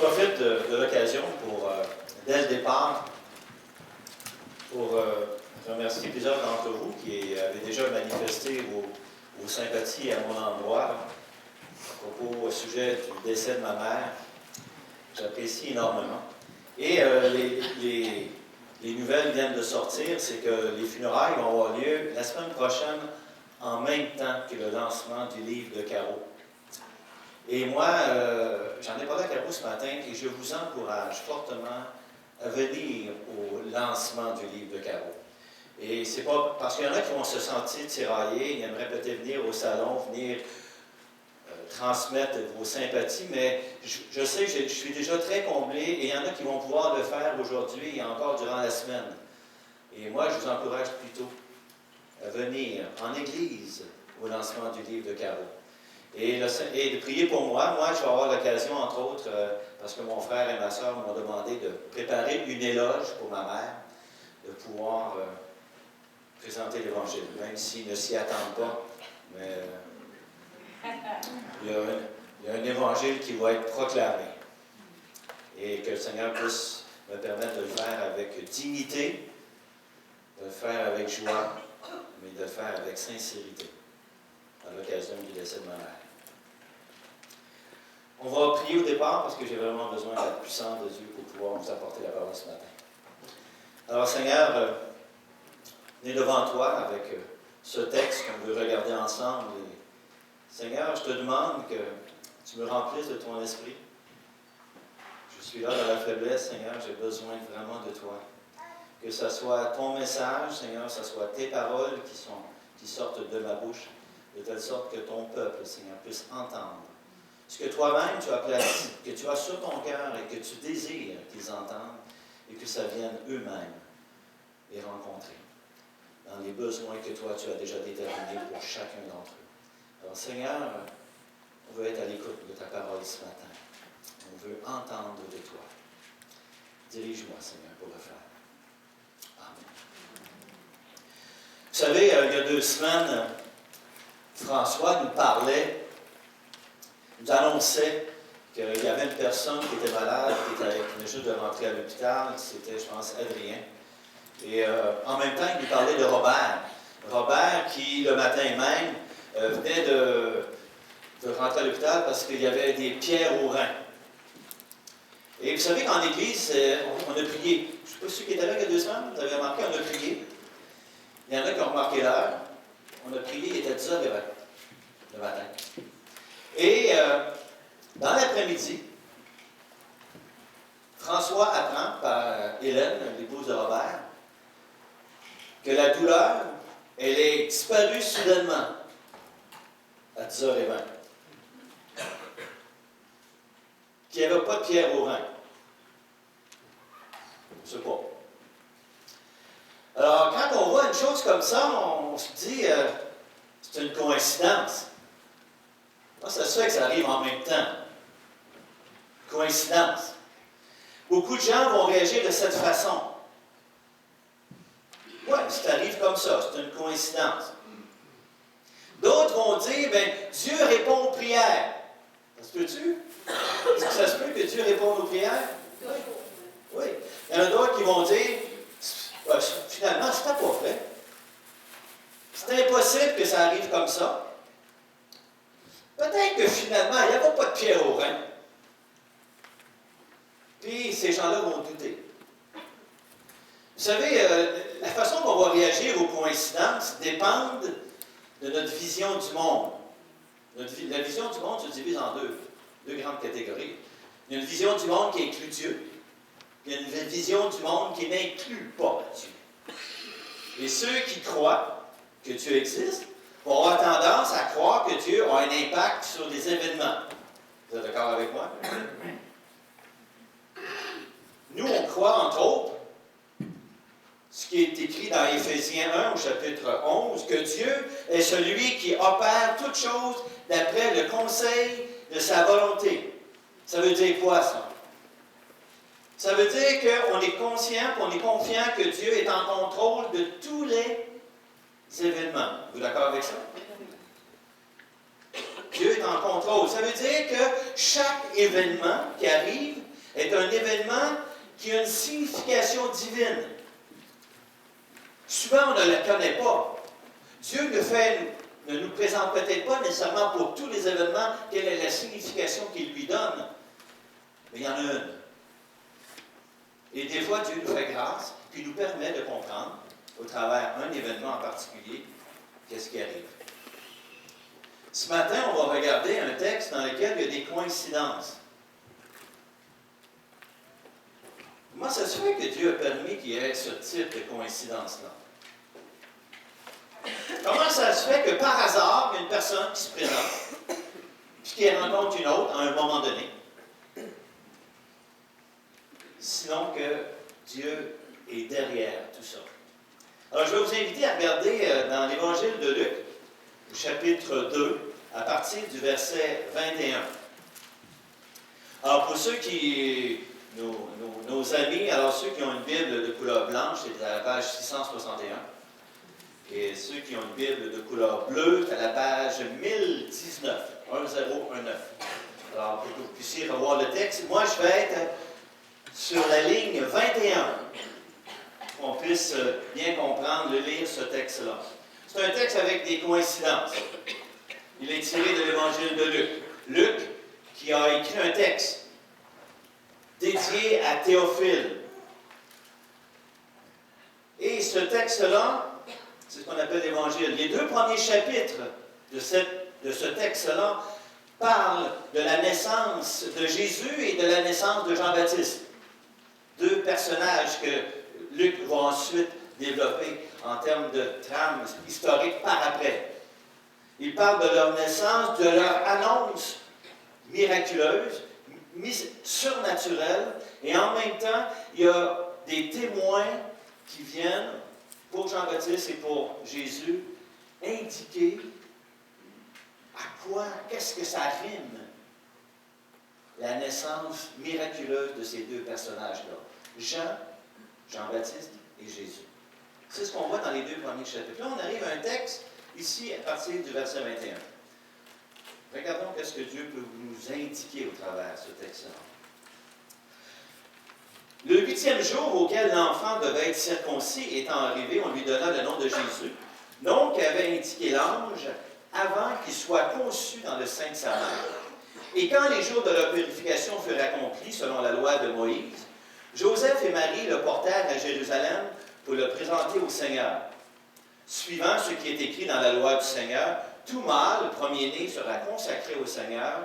profite de l'occasion pour, dès le départ, pour remercier plusieurs d'entre vous qui avaient déjà manifesté vos sympathies à mon endroit au sujet du décès de ma mère. J'apprécie énormément. Et les nouvelles viennent de sortir, c'est que les funérailles vont avoir lieu la semaine prochaine en même temps que le lancement du livre de Caro. Et moi, j'en ai parlé à Caro ce matin et je vous encourage fortement à venir au lancement du livre de Caro. Et c'est pas parce qu'il y en a qui vont se sentir tiraillés, ils aimeraient peut-être venir au salon, venir transmettre vos sympathies, mais je sais que je suis déjà très comblé et il y en a qui vont pouvoir le faire aujourd'hui et encore durant la semaine. Et moi, je vous encourage plutôt à venir en Église au lancement du livre de Caro. Et de prier pour moi. Moi, je vais avoir l'occasion, entre autres, parce que mon frère et ma soeur m'ont demandé de préparer une éloge pour ma mère, de pouvoir présenter l'Évangile, même s'ils ne s'y attendent pas. Mais il y a un Évangile qui va être proclamé. Et que le Seigneur puisse me permettre de le faire avec dignité, de le faire avec joie, mais de le faire avec sincérité, à l'occasion du décès de ma mère. On va prier au départ parce que j'ai vraiment besoin de la puissance de Dieu pour pouvoir vous apporter la parole ce matin. Alors Seigneur, on est devant toi avec ce texte qu'on veut regarder ensemble. Et, Seigneur, je te demande que tu me remplisses de ton esprit. Je suis là dans la faiblesse, Seigneur, j'ai besoin vraiment de toi. Que ce soit ton message, Seigneur, que ce soit tes paroles qui sortent de ma bouche, de telle sorte que ton peuple, Seigneur, puisse entendre ce que toi-même tu as placé, que tu as sur ton cœur et que tu désires qu'ils entendent et que ça vienne eux-mêmes les rencontrer dans les besoins que toi tu as déjà déterminés pour chacun d'entre eux. Alors Seigneur, on veut être à l'écoute de ta parole ce matin. On veut entendre de toi. Dirige-moi, Seigneur, pour le faire. Amen. Vous savez, il y a 2 semaines, François nous parlait, nous annonçait qu'il y avait une personne qui était malade, qui venait juste de rentrer à l'hôpital, c'était, je pense, Adrien. Et en même temps, il nous parlait de Robert. Robert qui, le matin même, venait de rentrer à l'hôpital parce qu'il y avait des pierres au rein. Et vous savez qu'en Église, on a prié. Je ne sais pas ceux qui étaient là il y a 2 semaines, vous avez remarqué, on a prié. Il y en a qui ont remarqué l'heure. On a prié, il était 10h le matin. Et dans l'après-midi, François apprend par Hélène, l'épouse de Robert, que la douleur, elle est disparue soudainement à 10h20. Qu'il n'y avait pas de pierre au rein. Je ne sais pas. Alors, quand on voit une chose comme ça, on se dit, c'est une coïncidence. Moi, ça se fait que ça arrive en même temps. Coïncidence. Beaucoup de gens vont réagir de cette façon. Oui, ça arrive comme ça, c'est une coïncidence. D'autres vont dire, bien, Dieu répond aux prières. Ça se peut-tu? Est-ce que ça se peut que Dieu réponde aux prières? Oui. Il y en a d'autres qui vont dire, finalement, c'était pas vrai. C'est impossible que ça arrive comme ça. Peut-être que finalement, il n'y avait pas de pierre au rein. Puis ces gens-là vont douter. Vous savez, la façon dont on va réagir aux coïncidences dépend de notre vision du monde. La vision du monde se divise en deux grandes catégories. Il y a une vision du monde qui inclut Dieu. Il y a une vision du monde qui n'inclut pas Dieu. Et ceux qui croient que Dieu existe vont avoir tendance à croire que Dieu a un impact sur des événements. Vous êtes d'accord avec moi? Nous, on croit, entre autres, ce qui est écrit dans Éphésiens 1 au chapitre 11, que Dieu est celui qui opère toutes choses d'après le conseil de sa volonté. Ça veut dire quoi, ça? Ça veut dire qu'on est conscient, qu'on est confiant que Dieu est en contrôle de tous les événements. Vous êtes d'accord avec ça? Dieu est en contrôle. Ça veut dire que chaque événement qui arrive est un événement qui a une signification divine. Souvent, on ne la connaît pas. Dieu ne nous présente peut-être pas nécessairement pour tous les événements quelle est la signification qu'il lui donne, mais il y en a une. Et des fois, Dieu nous fait grâce, puis nous permet de comprendre, au travers d'un événement en particulier, qu'est-ce qui arrive. Ce matin, on va regarder un texte dans lequel il y a des coïncidences. Comment ça se fait que Dieu a permis qu'il y ait ce type de coïncidence-là? Comment ça se fait que par hasard, il y a une personne qui se présente, puis qui rencontre une autre à un moment donné? Sinon que Dieu est derrière tout ça. Alors, je vais vous inviter à regarder dans l'Évangile de Luc, au chapitre 2, à partir du verset 21. Alors, pour ceux qui, nos amis, alors ceux qui ont une Bible de couleur blanche, c'est à la page 661. Et ceux qui ont une Bible de couleur bleue, c'est à la page 1019, 1019. Alors, pour que vous puissiez revoir le texte, moi, je vais être sur la ligne 21, qu'on puisse bien comprendre, lire ce texte-là. C'est un texte avec des coïncidences. Il est tiré de l'Évangile de Luc. Luc, qui a écrit un texte dédié à Théophile. Et ce texte-là, c'est ce qu'on appelle l'Évangile. Les 2 premiers chapitres de ce texte-là parlent de la naissance de Jésus et de la naissance de Jean-Baptiste. 2 personnages que Luc va ensuite développer en termes de trame historique par après. Il parle de leur naissance, de leur annonce miraculeuse, surnaturelle, et en même temps, il y a des témoins qui viennent pour Jean-Baptiste et pour Jésus indiquer à quoi, qu'est-ce que ça rime, la naissance miraculeuse de ces 2 personnages-là. Jean-Baptiste et Jésus. C'est ce qu'on voit dans les 2 premiers chapitres. Là, on arrive à un texte, ici, à partir du verset 21. Regardons qu'est-ce que Dieu peut nous indiquer au travers de ce texte-là. Le 8e jour auquel l'enfant devait être circoncis étant arrivé, on lui donna le nom de Jésus, nom qu'avait indiqué l'ange avant qu'il soit conçu dans le sein de sa mère. Et quand les jours de leur purification furent accomplis selon la loi de Moïse, Joseph et Marie le portèrent à Jérusalem pour le présenter au Seigneur. Suivant ce qui est écrit dans la loi du Seigneur, tout mâle, premier-né, sera consacré au Seigneur,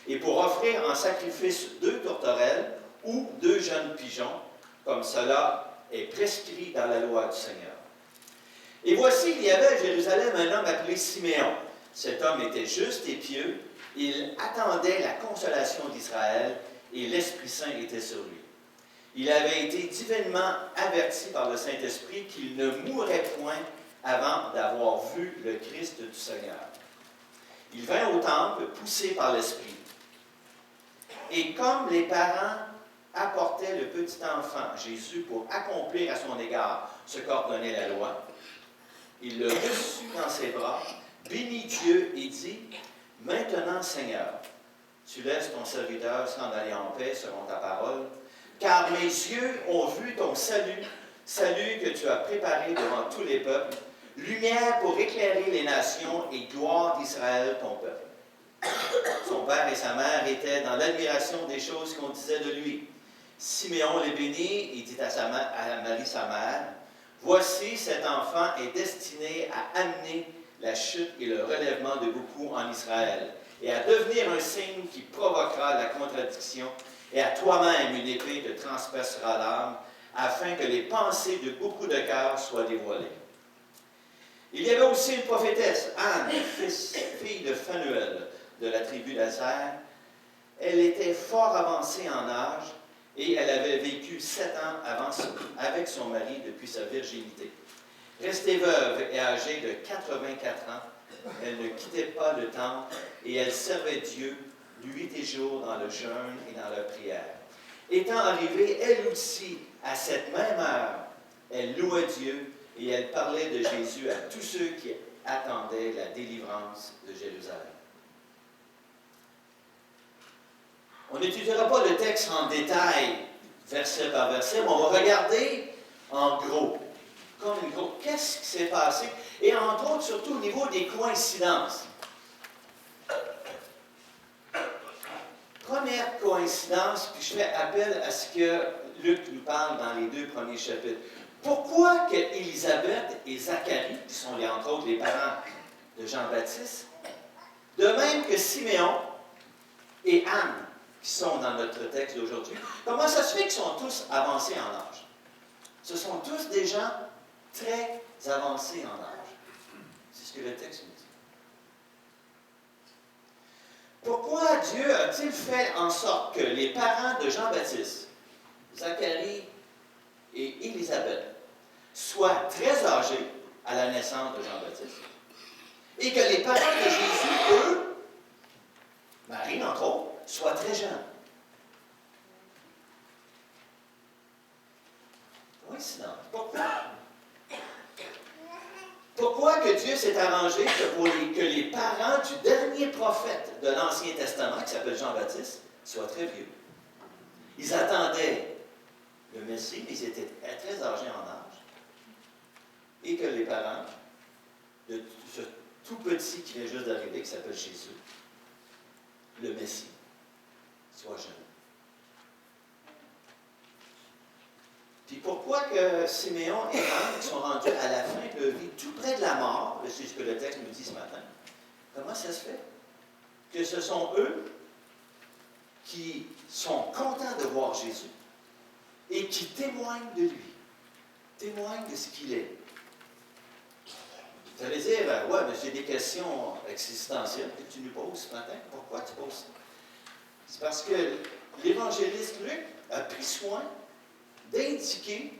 et pour offrir en sacrifice 2 tourterelles ou 2 jeunes pigeons, comme cela est prescrit dans la loi du Seigneur. Et voici, il y avait à Jérusalem un homme appelé Siméon. Cet homme était juste et pieux, il attendait la consolation d'Israël, et l'Esprit Saint était sur lui. Il avait été divinement averti par le Saint-Esprit qu'il ne mourrait point avant d'avoir vu le Christ du Seigneur. Il vint au temple, poussé par l'Esprit. Et comme les parents apportaient le petit enfant, Jésus, pour accomplir à son égard ce qu'ordonnait la loi, il le reçut dans ses bras, bénit Dieu et dit, « Maintenant, Seigneur, tu laisses ton serviteur s'en aller en paix selon ta parole, car mes yeux ont vu ton salut, salut que tu as préparé devant tous les peuples, lumière pour éclairer les nations et gloire d'Israël, ton peuple. » Son père et sa mère étaient dans l'admiration des choses qu'on disait de lui. Siméon les bénit et dit à Marie, sa mère, « Voici, cet enfant est destiné à amener la chute et le relèvement de beaucoup en Israël, et à devenir un signe qui provoquera la contradiction, et à toi-même une épée te transpercera l'âme, afin que les pensées de beaucoup de cœurs soient dévoilées. » Il y avait aussi une prophétesse, Anne, fille de Phanuel, de la tribu d'Aser. Elle était fort avancée en âge, et elle avait vécu 7 ans avec son mari depuis sa virginité. Restée veuve et âgée de 84 ans, elle ne quittait pas le temple et elle servait Dieu nuit et jour dans le jeûne et dans la prière. Étant arrivée, elle aussi, à cette même heure, elle louait Dieu et elle parlait de Jésus à tous ceux qui attendaient la délivrance de Jérusalem. On n'étudiera pas le texte en détail, verset par verset, mais on va regarder en gros. Comme une gros, qu'est-ce qui s'est passé? Et entre autres, surtout au niveau des coïncidences. Première coïncidence, puis je fais appel à ce que Luc nous parle dans les 2 premiers chapitres. Pourquoi que Élisabeth et Zacharie, qui sont entre autres les parents de Jean-Baptiste, de même que Siméon et Anne, qui sont dans notre texte d'aujourd'hui, comment ça se fait qu'ils sont tous avancés en âge? Ce sont tous des gens très avancés en âge. C'est ce que le texte nous dit. Pourquoi Dieu a-t-il fait en sorte que les parents de Jean-Baptiste, Zacharie et Élisabeth, soient très âgés à la naissance de Jean-Baptiste, et que les parents de Jésus, eux, Marie entre autres, soient très jeunes? Coïncidence. Pourquoi? Pourquoi que Dieu s'est arrangé que les parents du dernier prophète de l'Ancien Testament, qui s'appelle Jean-Baptiste, soient très vieux? Ils attendaient le Messie, mais ils étaient très âgés en âge. Et que les parents de ce tout petit qui vient juste d'arriver, qui s'appelle Jésus, le Messie, soient jeunes. Puis pourquoi que Siméon et Anne sont rendus à la fin de leur vie, tout près de la mort, c'est ce que le texte nous dit ce matin, comment ça se fait que ce sont eux qui sont contents de voir Jésus et qui témoignent de lui, témoignent de ce qu'il est? Vous allez dire, ouais, mais j'ai des questions existentielles que tu nous poses ce matin. Pourquoi tu poses ça? C'est parce que l'évangéliste Luc a pris soin d'indiquer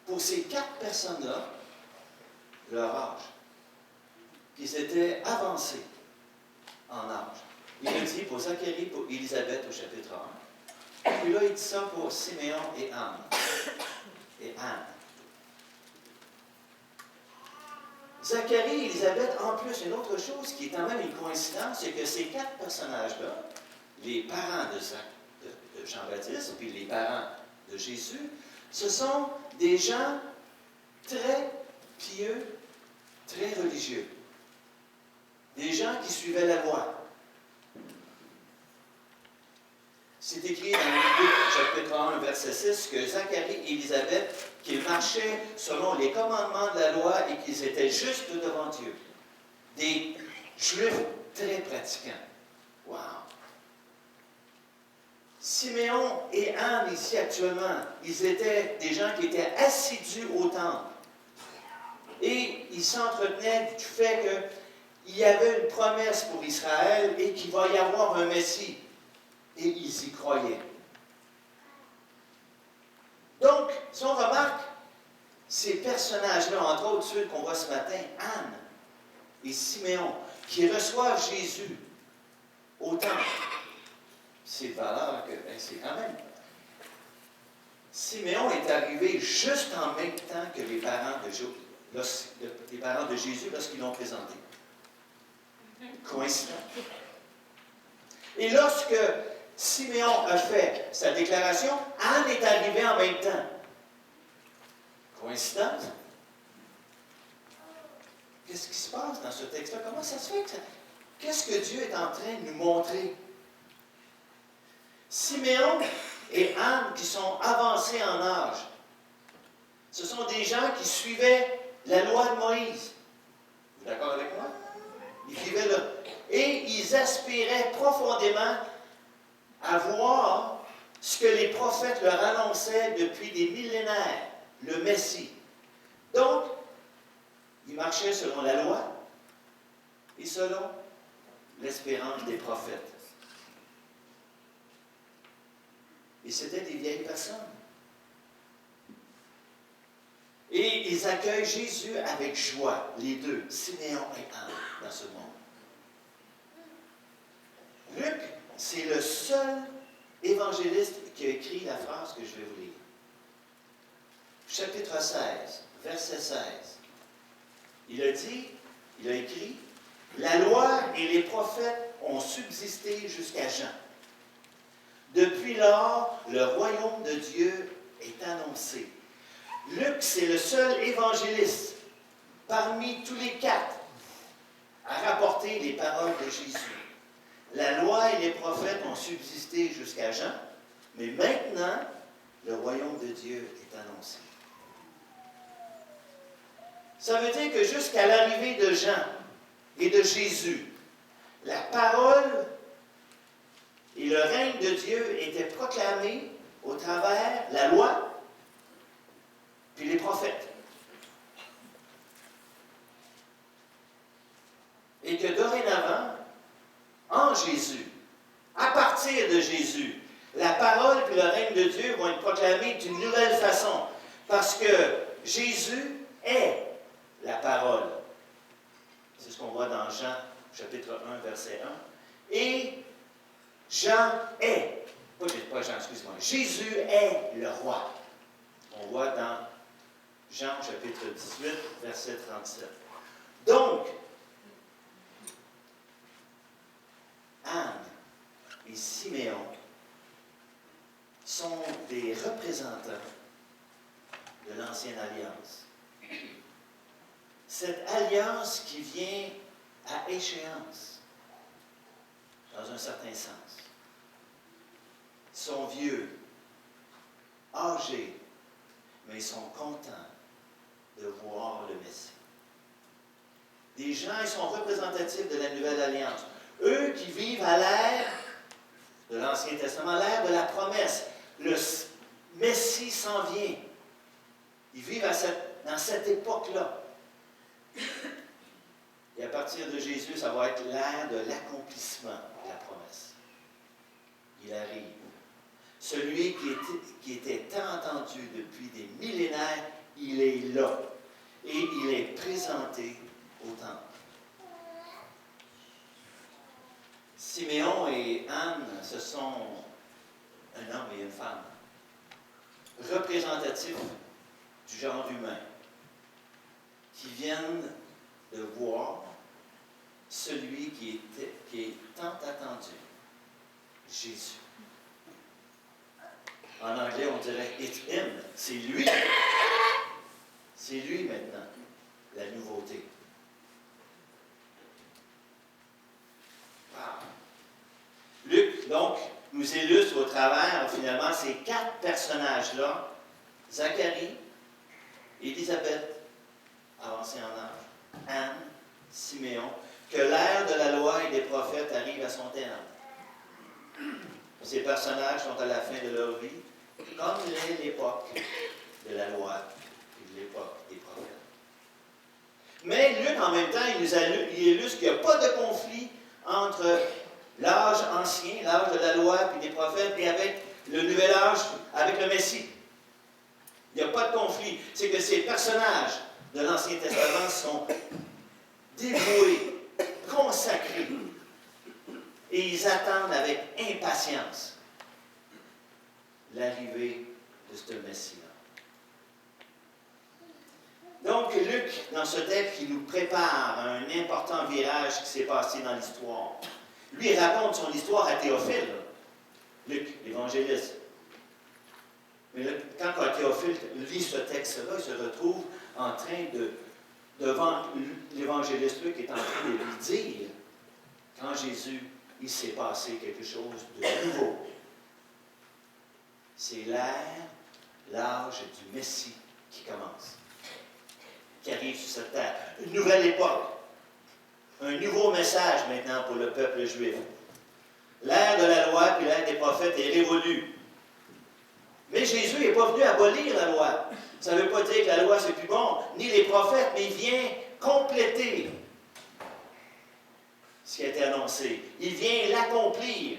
pour ces 4 personnes-là leur âge, qu'ils étaient avancés en âge. Il le dit pour Zacharie, pour Élisabeth au chapitre 1. Puis là, il dit ça pour Siméon et Anne. Zacharie et Élisabeth, en plus, une autre chose qui est quand même une coïncidence, c'est que ces 4 personnages-là, les parents de Jean-Baptiste, puis les parents de Jésus, ce sont des gens très pieux, très religieux. Des gens qui suivaient la loi. C'est écrit dans Luc chapitre 1, verset 6, que Zacharie et Élisabeth, qu'ils marchaient selon les commandements de la loi et qu'ils étaient justes devant Dieu. Des Juifs très pratiquants. Wow! Siméon et Anne, ici actuellement, ils étaient des gens qui étaient assidus au temple. Et ils s'entretenaient du fait qu'il y avait une promesse pour Israël et qu'il va y avoir un Messie. Et ils y croyaient. Donc, si on remarque, ces personnages-là, entre autres ceux qu'on voit ce matin, Anne et Siméon, qui reçoivent Jésus au temple, c'est de valeur que, c'est quand même. Siméon est arrivé juste en même temps que les parents de Jésus lorsqu'ils l'ont présenté. Coïncidence. Et lorsque Siméon a fait sa déclaration, Anne est arrivée en même temps. Coïncidence? Qu'est-ce qui se passe dans ce texte-là? Comment ça se fait que qu'est-ce que Dieu est en train de nous montrer? Siméon et Anne, qui sont avancés en âge, ce sont des gens qui suivaient la loi de Moïse. Vous êtes d'accord avec moi? Ils vivaient là. Et ils aspiraient profondément à voir ce que les prophètes leur annonçaient depuis des millénaires, le Messie. Donc, ils marchaient selon la loi et selon l'espérance des prophètes. Et c'était des vieilles personnes. Et ils accueillent Jésus avec joie, les deux, Siméon et Anne, dans ce monde. Luc, c'est le seul évangéliste qui a écrit la phrase que je vais vous lire. Chapitre 16, verset 16. Il a écrit, « La loi et les prophètes ont subsisté jusqu'à Jean. Depuis lors, le royaume de Dieu est annoncé. Luc, c'est le seul évangéliste parmi tous les quatre à rapporter les paroles de Jésus. La loi et les prophètes ont subsisté jusqu'à Jean, mais maintenant, le royaume de Dieu est annoncé. Ça veut dire que jusqu'à l'arrivée de Jean et de Jésus, la parole et le règne de Dieu étaient proclamés au travers la loi puis les prophètes. Et que dorénavant, en Jésus, à partir de Jésus, la parole et le règne de Dieu vont être proclamés d'une nouvelle façon. Parce que Jésus est la parole. C'est ce qu'on voit dans Jean, chapitre 1, verset 1. Et Jean est, pas Jean, excuse-moi, Jésus est le roi. On voit dans Jean, chapitre 18, verset 37. Donc, Anne et Siméon sont des représentants de l'Ancienne Alliance. Cette alliance qui vient à échéance, dans un certain sens. Ils sont vieux, âgés, mais ils sont contents de voir le Messie. Des gens, ils sont représentatifs de la Nouvelle Alliance. Eux qui vivent à l'ère de l'Ancien Testament, l'ère de la promesse. Le Messie s'en vient. Ils vivent dans cette époque-là. Et à partir de Jésus, ça va être l'ère de l'accomplissement de la promesse. Il arrive. Celui qui était tant entendu depuis des millénaires, il est là. Et il est présenté au temple. Siméon et Anne, ce sont un homme et une femme, représentatifs du genre humain, qui viennent de voir celui qui est tant attendu, Jésus. En anglais, on dirait « it's him », c'est lui. C'est lui maintenant, la nouveauté. Wow. Luc, donc, nous illustre au travers, finalement, ces quatre personnages-là, Zacharie, Élisabeth, avancée en âge, Anne, Siméon, que l'ère de la loi et des prophètes arrive à son terme. Ces personnages sont à la fin de leur vie, comme l'est l'époque de la loi et de l'époque des prophètes. Mais Luc, en même temps, il illustre qu'il n'y a pas de conflit entre l'âge ancien, l'âge de la loi et des prophètes, et avec le nouvel âge, avec le Messie. Il n'y a pas de conflit. C'est que ces personnages de l'Ancien Testament sont dévoués, consacrés, et ils attendent avec impatience l'arrivée de ce Messie-là. Donc, Luc, dans ce texte, il nous prépare à un important virage qui s'est passé dans l'histoire. Lui, il raconte son histoire à Théophile, Luc, l'évangéliste. Mais là, quand Théophile lit ce texte-là, il se retrouve en train devant l'évangéliste Luc, est en train de lui dire, quand Jésus, il s'est passé quelque chose de nouveau. C'est l'âge du Messie qui commence, qui arrive sur cette terre. Une nouvelle époque. Un nouveau message maintenant pour le peuple juif. L'ère de la loi puis l'ère des prophètes est révolue. Mais Jésus n'est pas venu abolir la loi. Ça ne veut pas dire que la loi c'est plus bon, ni les prophètes, mais il vient compléter ce qui a été annoncé. Il vient l'accomplir.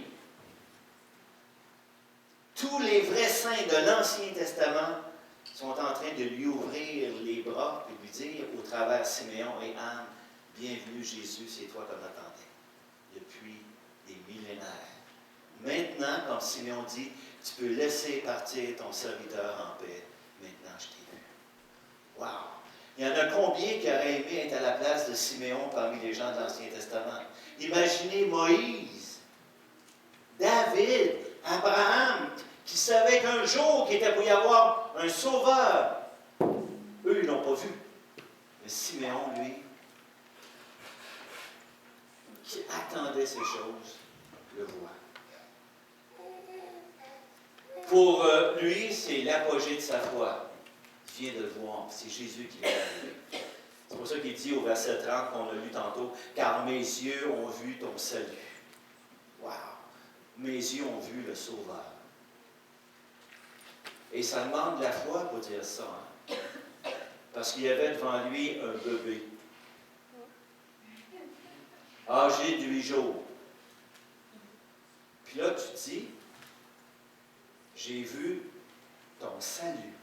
Tous les vrais saints de l'Ancien Testament sont en train de lui ouvrir les bras et lui dire, au travers Siméon et Anne, bienvenue Jésus, c'est toi qu'on attendait depuis des millénaires. Maintenant, comme Siméon dit, tu peux laisser partir ton serviteur en paix. Maintenant, je t'ai vu. Wow! Il y en a combien qui auraient aimé être à la place de Siméon parmi les gens de l'Ancien Testament? Imaginez Moïse, David, Abraham, qui savait qu'un jour qu'il était pour y avoir un sauveur. Eux, ils ne l'ont pas vu. Mais Siméon, lui, qui attendait ces choses, le voit. Pour lui, c'est l'apogée de sa foi. Il vient de le voir. C'est Jésus qui l'a arrivé. C'est pour ça qu'il dit au verset 30 qu'on a lu tantôt, « Car mes yeux ont vu ton salut. » Wow! Mes yeux ont vu le Sauveur. Et ça demande de la foi pour dire ça. Hein? Parce qu'il y avait devant lui un bébé, âgé de 8 jours. Puis là, tu te dis, j'ai vu ton salut.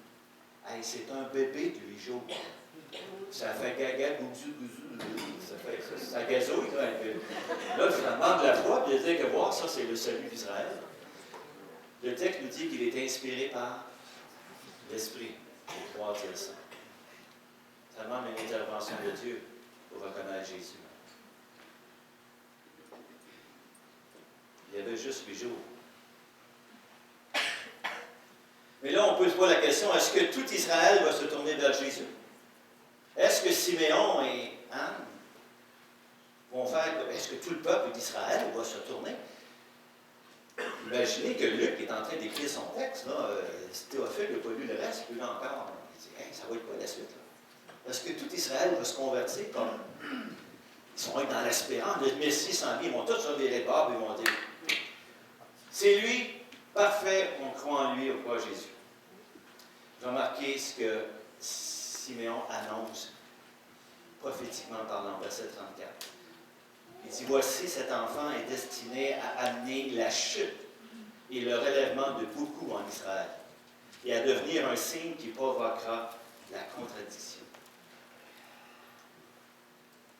Hey, c'est un bébé de 8 jours. Ça fait gaga, gouzou, ça gazouille quand même. Là, finalement, de la foi, puis il dit que voir, ça, c'est le salut d'Israël. Le texte nous dit qu'il est inspiré par l'Esprit. Il faut croire dire ça. Ça demande une intervention de Dieu pour reconnaître Jésus. Il y avait juste 8 jours. Mais là, on peut se poser la question, est-ce que tout Israël va se tourner vers Jésus? Est-ce que Siméon et Anne vont faire... Est-ce que tout le peuple d'Israël va se tourner? Imaginez que Luc est en train d'écrire son texte. Là, Théophile n'a pas lu le reste, puis là encore. Il dit, hey, ça va être quoi la suite? Là? Est-ce que tout Israël va se convertir comme... Ils sont dans l'espérance, le Messie s'en vient, ils vont tous sur les barbes, ils vont dire, c'est lui, parfait, on croit en lui, on croit en Jésus. Remarquez ce que Siméon annonce prophétiquement parlant, verset 34. Il dit, voici, cet enfant est destiné à amener la chute et le relèvement de beaucoup en Israël et à devenir un signe qui provoquera la contradiction.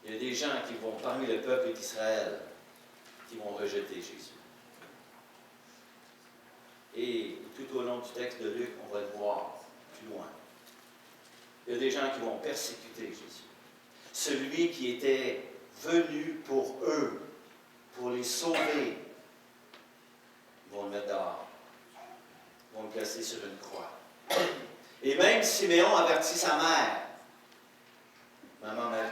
Il y a des gens qui vont, parmi le peuple d'Israël, qui vont rejeter Jésus. Et tout au long du texte de Luc, on va le voir plus loin. Il y a des gens qui vont persécuter Jésus. Celui qui était venu pour eux, pour les sauver, ils vont le mettre dehors. Ils vont le placer sur une croix. Et même Siméon avertit sa mère, Maman Marie,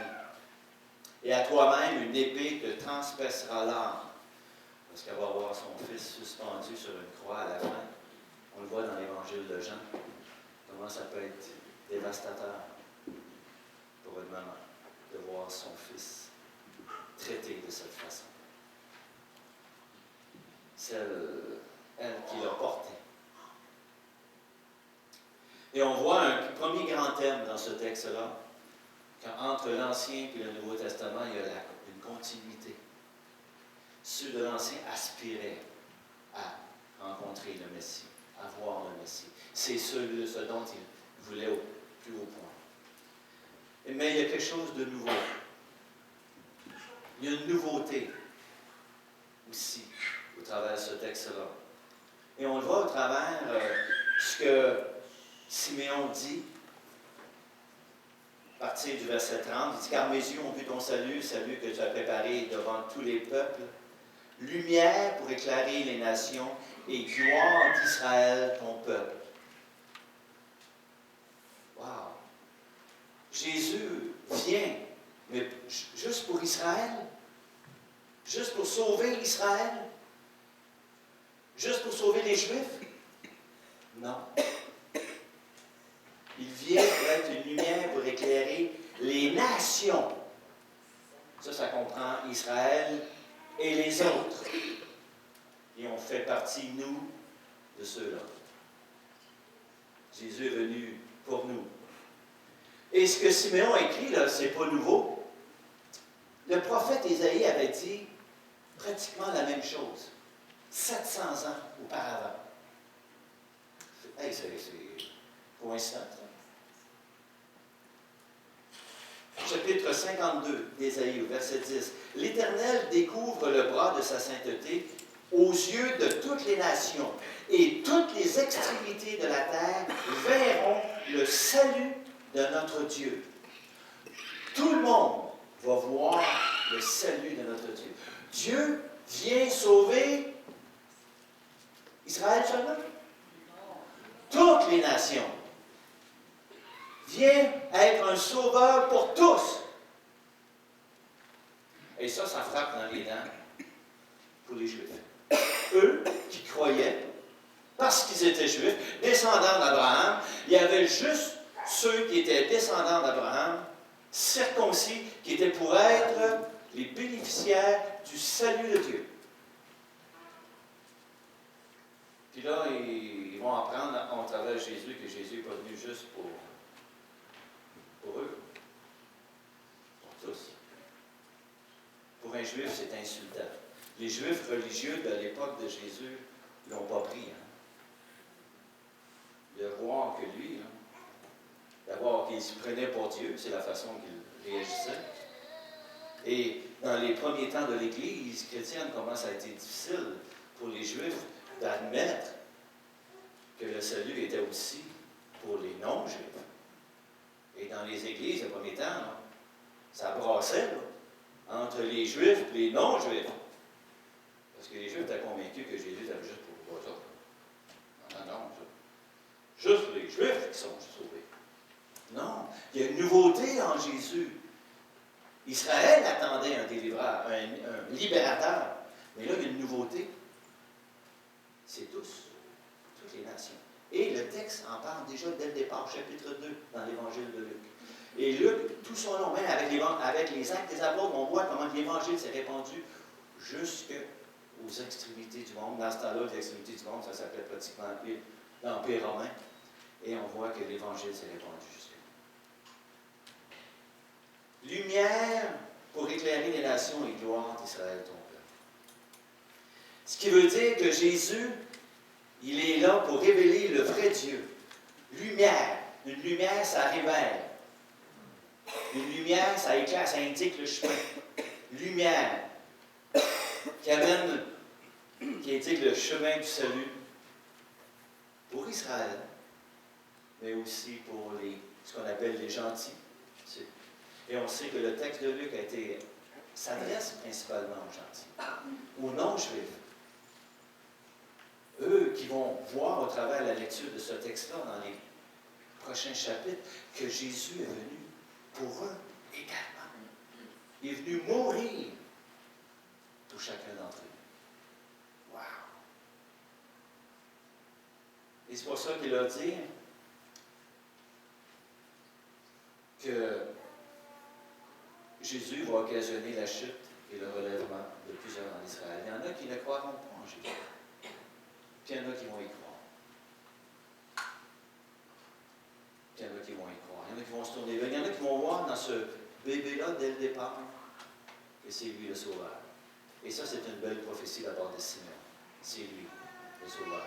et à toi-même une épée te transpercera l'âme. Parce qu'elle va voir son fils suspendu sur une croix à la fin. On le voit dans l'évangile de Jean. Comment ça peut être dévastateur pour une maman de voir son fils traité de cette façon. Elle qui l'a porté. Et on voit un premier grand thème dans ce texte-là, qu'entre l'Ancien et le Nouveau Testament, il y a une continuité. Ceux de l'Ancien aspiraient à rencontrer le Messie, à voir le Messie. C'est ce dont ils voulaient au plus haut point. Mais il y a quelque chose de nouveau. Il y a une nouveauté aussi au travers de ce texte-là. Et on le voit au travers ce que Siméon dit, à partir du verset 30, il dit « Car mes yeux ont vu ton salut, salut que tu as préparé devant tous les peuples, lumière pour éclairer les nations et gloire d'Israël, ton peuple. » Wow! Jésus vient, mais juste pour Israël? Juste pour sauver Israël? Juste pour sauver les Juifs? Non. Il vient pour être une lumière pour éclairer les nations. Ça comprend Israël et les autres. Et on fait partie, nous, de ceux-là. Jésus est venu pour nous. Et ce que Siméon a écrit, là, c'est pas nouveau. Le prophète Ésaïe avait dit pratiquement la même chose, 700 ans auparavant. Hey, c'est coïncident. Chapitre 52 d'Ésaïe, verset 10. « L'Éternel découvre le bras de sa sainteté aux yeux de toutes les nations, et toutes les extrémités de la terre verront le salut de notre Dieu. » Tout le monde va voir le salut de notre Dieu. Dieu vient sauver Israël seulement? Toutes les nations. Vient être un sauveur pour tous. Et ça frappe dans les dents pour les Juifs. Eux qui croyaient, parce qu'ils étaient Juifs, descendants d'Abraham, il y avait juste ceux qui étaient descendants d'Abraham, circoncis, qui étaient pour être les bénéficiaires du salut de Dieu. Puis là, ils vont apprendre à travers Jésus que Jésus n'est pas venu juste pour eux, pour tous. Pour un Juif, c'est insultant. Les Juifs religieux de l'époque de Jésus ne l'ont pas pris. De voir que lui, d'avoir qu'il se prenait pour Dieu, c'est la façon qu'il réagissait. Et dans les premiers temps de l'Église chrétienne, comment ça a été difficile pour les Juifs d'admettre que le salut était aussi pour les non-Juifs. Et dans les églises, le premier temps, ça brassait entre les Juifs et les non-Juifs. Parce que les Juifs étaient convaincus que Jésus était juste pour eux autres. Non, juste les Juifs qui sont sauvés. Non, il y a une nouveauté en Jésus. Israël attendait un délivreur, un libérateur. Mais là, il y a une nouveauté. C'est tous, toutes les nations. Et le texte en parle déjà dès le départ, chapitre 2, dans l'Évangile de Luc. Et Luc, tout son long, même avec les actes des apôtres, on voit comment l'Évangile s'est répandu jusqu'aux extrémités du monde. Dans ce temps-là, les extrémités du monde, ça s'appelait pratiquement l'Empire romain. Et on voit que l'Évangile s'est répandu jusque-là. Lumière pour éclairer les nations et gloire d'Israël, ton peuple. Ce qui veut dire que Jésus, il est là pour révéler le vrai Dieu. Lumière. Une lumière, ça révèle. Une lumière, ça éclaire, ça indique le chemin. Lumière qui indique le chemin du salut pour Israël, mais aussi pour ce qu'on appelle les gentils. Et on sait que le texte de Luc s'adresse principalement aux gentils, aux non-juifs. Eux qui vont voir au travers la lecture de ce texte-là dans les prochains chapitres que Jésus est venu pour eux également. Il est venu mourir pour chacun d'entre eux. Wow! Et c'est pour ça qu'il a dit que Jésus va occasionner la chute et le relèvement de plusieurs en Israël. Il y en a qui ne croiront pas en Jésus. Puis il y en a qui vont y croire. Puis il y en a qui vont y croire. Il y en a qui vont se tourner vers. Il y en a qui vont voir dans ce bébé-là, dès le départ, que c'est lui le Sauveur. Et ça, c'est une belle prophétie de la part de Simeon. C'est lui, le Sauveur.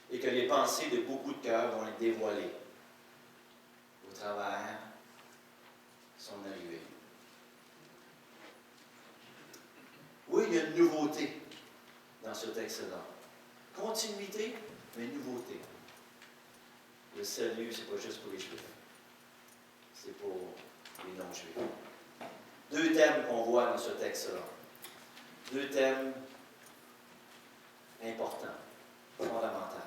Et que les pensées de beaucoup de cœurs vont être dévoilées au travers son arrivée. Oui, il y a une nouveauté dans ce texte-là. Continuité, mais nouveauté. Le salut, ce n'est pas juste pour les Juifs. C'est pour les non-Juifs. Deux thèmes qu'on voit dans ce texte-là. Deux thèmes importants, fondamentaux.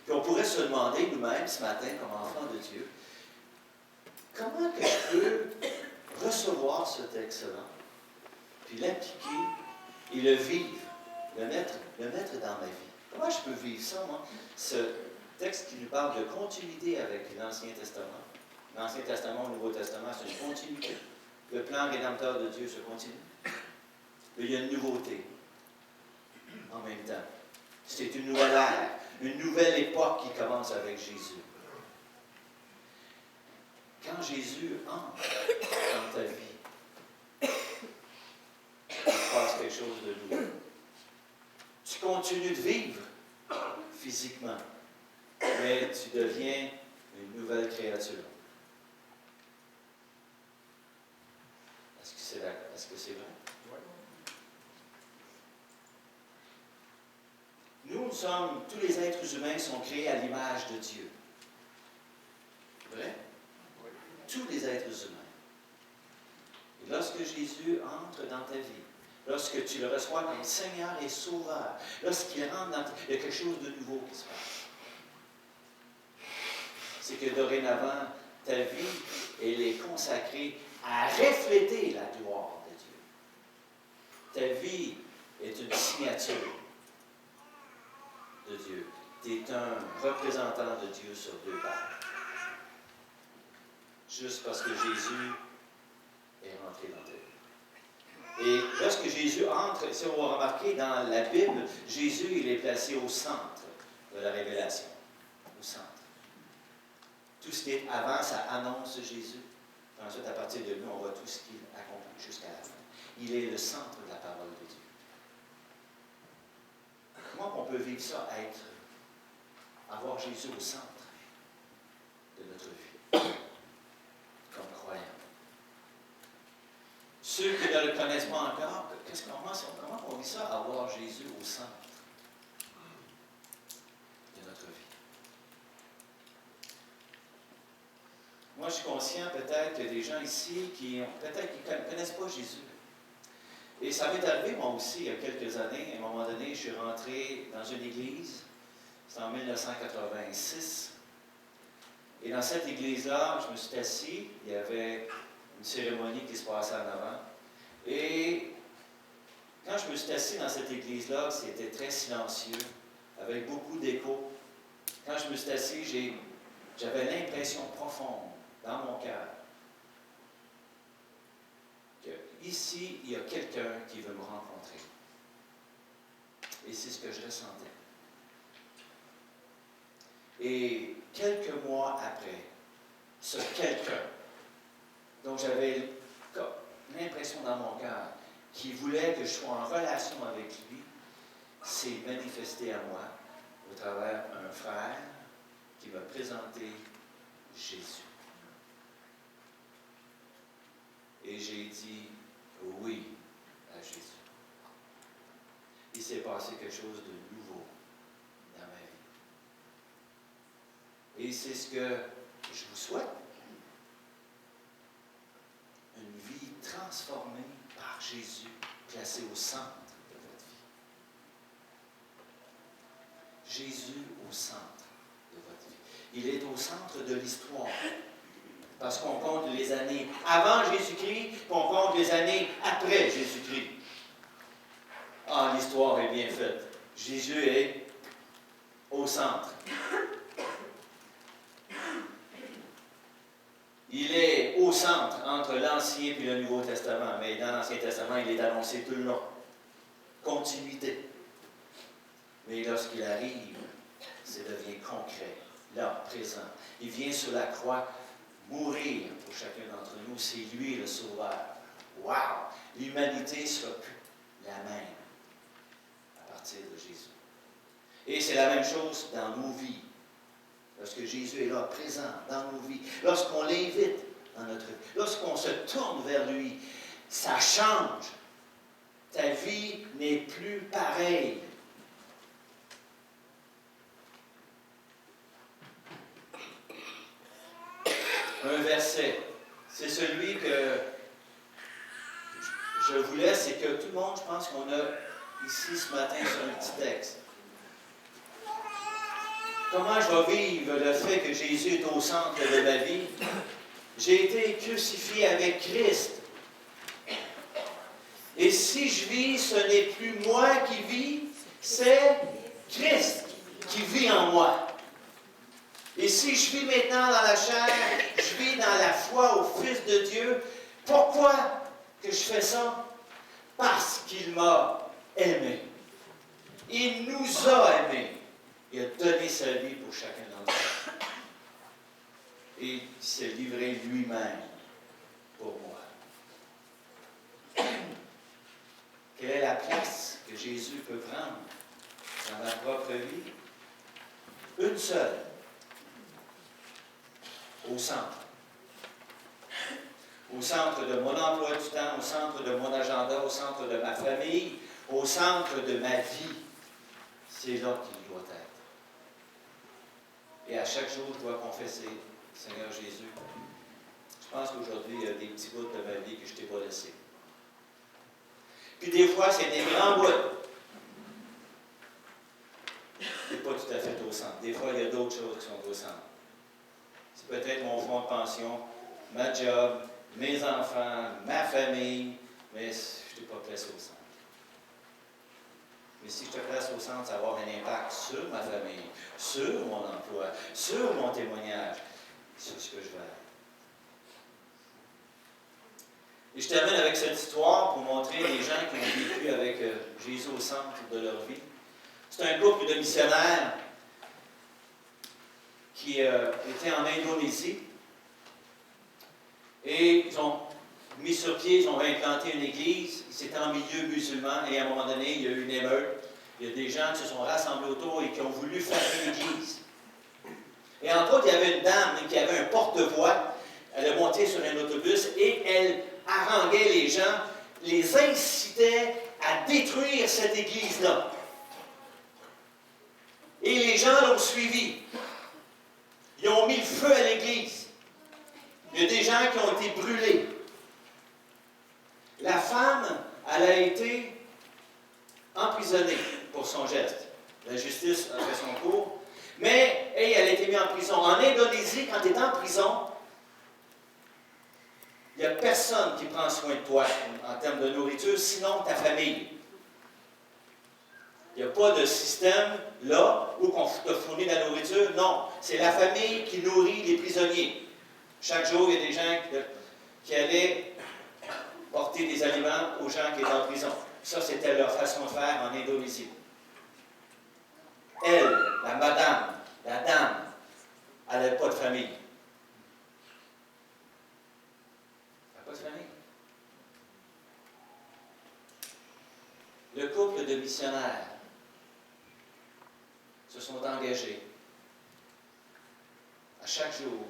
Puis on pourrait se demander nous-mêmes ce matin, comme enfants de Dieu, comment que je peux recevoir ce texte-là, puis l'appliquer et le vivre, le mettre dans ma vie? Comment je peux vivre ça, moi? Ce texte qui nous parle de continuité avec l'Ancien Testament. L'Ancien Testament, le Nouveau Testament, c'est une continuité. Le plan rédempteur de Dieu se continue. Mais il y a une nouveauté en même temps. C'est une nouvelle ère, une nouvelle époque qui commence avec Jésus. Quand Jésus entre dans ta vie, il se passe quelque chose de nouveau. Tu continues de vivre physiquement, mais tu deviens une nouvelle créature. Est-ce que c'est vrai? Oui. Nous sommes, tous les êtres humains sont créés à l'image de Dieu. Vrai? Oui. Tous les êtres humains. Et lorsque Jésus entre dans ta vie, lorsque tu le reçois comme Seigneur et Sauveur, lorsqu'il rentre dans il y a quelque chose de nouveau qui se passe. C'est que dorénavant, ta vie, elle est consacrée à refléter la gloire de Dieu. Ta vie est une signature de Dieu. Tu es un représentant de Dieu sur deux pattes. Juste parce que Jésus est rentré dans ta vie. Et lorsque Jésus entre, si on va remarquer dans la Bible, Jésus, il est placé au centre de la révélation. Au centre. Tout ce qui est avant, ça annonce Jésus. Ensuite, à partir de lui, on voit tout ce qu'il accomplit jusqu'à la fin. Il est le centre de la parole de Dieu. Comment on peut vivre ça, avoir Jésus au centre de notre vie, comme croyants? Ceux qui ne le connaissent pas encore, comment on vit ça, avoir Jésus au centre de notre vie? Moi, je suis conscient peut-être qu'il y a des gens ici qui ne connaissent pas Jésus. Et ça m'est arrivé, moi aussi, il y a quelques années. À un moment donné, je suis rentré dans une église. C'était en 1986. Et dans cette église-là, je me suis assis. Il y avait une cérémonie qui se passait en avant. Et quand je me suis assis dans cette église-là, c'était très silencieux, avec beaucoup d'écho. Quand je me suis assis, j'avais l'impression profonde dans mon cœur qu'ici, il y a quelqu'un qui veut me rencontrer. Et c'est ce que je ressentais. Et quelques mois après, ce quelqu'un dont j'avais l'impression dans mon cœur qui voulait que je sois en relation avec lui, s'est manifesté à moi au travers un frère qui m'a présenté Jésus. Et j'ai dit oui à Jésus. Il s'est passé quelque chose de nouveau dans ma vie. Et c'est ce que je vous souhaite. Une vie transformée par Jésus, placée au centre de votre vie. Jésus au centre de votre vie. Il est au centre de l'histoire. Parce qu'on compte les années avant Jésus-Christ, puis on compte les années après Jésus-Christ. Ah, l'histoire est bien faite. Jésus est au centre. Il est au centre entre l'Ancien et le Nouveau Testament. Mais dans l'Ancien Testament, il est annoncé tout le long. Continuité. Mais lorsqu'il arrive, ça devient concret, là, présent. Il vient sur la croix mourir pour chacun d'entre nous. C'est lui le Sauveur. Wow! L'humanité ne sera plus la même à partir de Jésus. Et c'est la même chose dans nos vies. Lorsque Jésus est là, présent dans nos vies, lorsqu'on l'invite dans notre vie, lorsqu'on se tourne vers lui, ça change. Ta vie n'est plus pareille. Un verset, c'est celui que je vous laisse et que tout le monde, je pense qu'on a ici ce matin sur un petit texte. Comment je vais vivre le fait que Jésus est au centre de ma vie? J'ai été crucifié avec Christ. Et si je vis, ce n'est plus moi qui vis, c'est Christ qui vit en moi. Et si je vis maintenant dans la chair, je vis dans la foi au Fils de Dieu. Pourquoi que je fais ça? Parce qu'il m'a aimé. Il nous a aimés. Il a donné sa vie pour chacun d'entre nous. Et il s'est livré lui-même pour moi. Quelle est la place que Jésus peut prendre dans ma propre vie? Une seule. Au centre. Au centre de mon emploi du temps, au centre de mon agenda, au centre de ma famille, au centre de ma vie. C'est là qu'il doit être. Et à chaque jour, je dois confesser, Seigneur Jésus, je pense qu'aujourd'hui, il y a des petits bouts de ma vie que je ne t'ai pas laissés. Puis des fois, c'est des grands bouts. C'est pas tout à fait au centre. Des fois, il y a d'autres choses qui sont au centre. C'est peut-être mon fonds de pension, ma job, mes enfants, ma famille, mais je ne t'ai pas placé au centre. Mais si je te place au centre, ça va avoir un impact sur ma famille, sur mon emploi, sur mon témoignage, sur ce que je vais faire. Et je termine avec cette histoire pour montrer les gens qui ont vécu avec Jésus au centre de leur vie. C'est un couple de missionnaires qui était en Indonésie. Et ils ont mis sur pied, ils ont implanté une église. C'était en milieu musulman et à un moment donné, il y a eu une émeute. Il y a des gens qui se sont rassemblés autour et qui ont voulu faire une église. Et entre autres, il y avait une dame qui avait un porte-voix. Elle est montée sur un autobus et elle haranguait les gens, les incitait à détruire cette église-là. Et les gens l'ont suivi. Ils ont mis le feu à l'église. Il y a des gens qui ont été brûlés. La femme, elle a été emprisonnée pour son geste. La justice a fait son cours. Mais elle a été mise en prison. En Indonésie, quand tu es en prison, il n'y a personne qui prend soin de toi en termes de nourriture, sinon ta famille. Il n'y a pas de système là où on te fournit de la nourriture. Non, c'est la famille qui nourrit les prisonniers. Chaque jour, il y a des gens qui allaient porter des aliments aux gens qui étaient en prison. Ça, c'était leur façon de faire en Indonésie. Elle, la madame, la dame, elle n'avait pas de famille. Elle n'a pas de famille. Le couple de missionnaires se sont engagés à chaque jour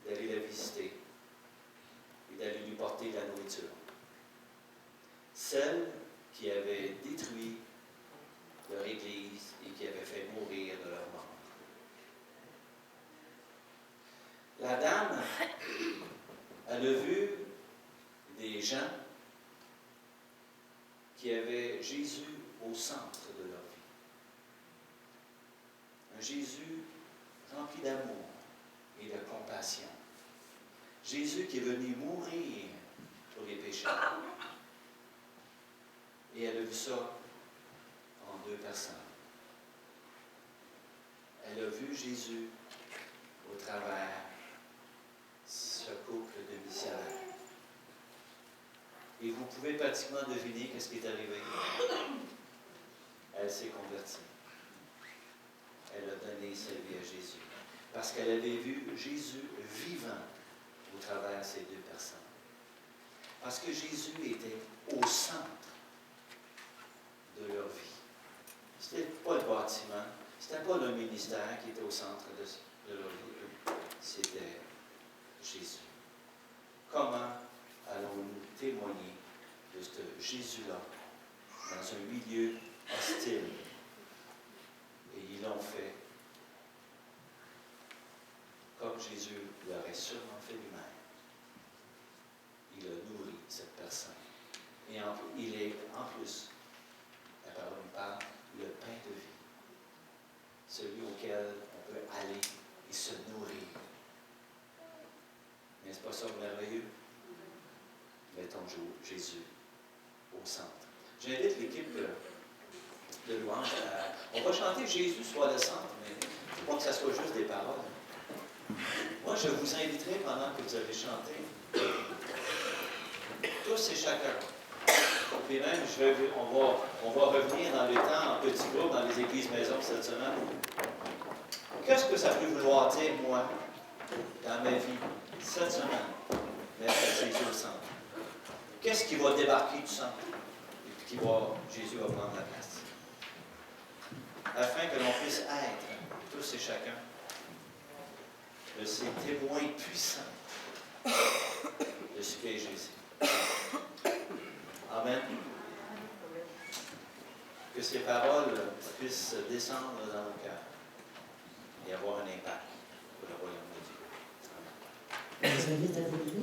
d'aller la visiter et d'aller lui porter de la nourriture. Celle qui avait détruit leur Église et qui avait fait mourir de leurs membres. La dame, elle a vu des gens qui avaient Jésus au centre de leur vie. Un Jésus rempli d'amour et de compassion. Jésus qui est venu mourir pour les pécheurs. Et elle a vu ça en deux personnes. Elle a vu Jésus au travers ce couple de missionnaires. Et vous pouvez pratiquement deviner ce qui est arrivé. Elle s'est convertie. Elle a donné sa vie à Jésus. Parce qu'elle avait vu Jésus vivant au travers de ces deux personnes. Parce que Jésus était au centre de leur vie. Ce n'était pas le bâtiment, ce n'était pas le ministère qui était au centre de leur vie. C'était Jésus. Comment allons-nous témoigner de ce Jésus-là dans un milieu hostile? Et ils l'ont fait comme Jésus l'aurait sûrement fait lui-même. Il a nourri cette personne. Et il est en plus, la parole nous parle, le pain de vie. Celui auquel on peut aller et se nourrir. N'est-ce pas ça merveilleux? Mettons Jésus au centre. J'invite l'équipe de louange on va chanter Jésus soit le centre, mais il ne faut pas que ça soit juste des paroles. Moi, je vous inviterai pendant que vous allez chanter, tous et chacun. Puis même, on va revenir dans le temps en petits groupes dans les églises maisons cette semaine. Qu'est-ce que ça peut vouloir dire, moi, dans ma vie, cette semaine, mettre Jésus au centre? Qu'est-ce qui va débarquer du centre? Et puis Jésus va prendre la place. Afin que l'on puisse être, tous et chacun, de ces témoins puissants de ce qu'est Jésus. Amen. Que ces paroles puissent descendre dans nos cœurs et avoir un impact pour le royaume de Dieu. Amen. Je vous invite à vous lever.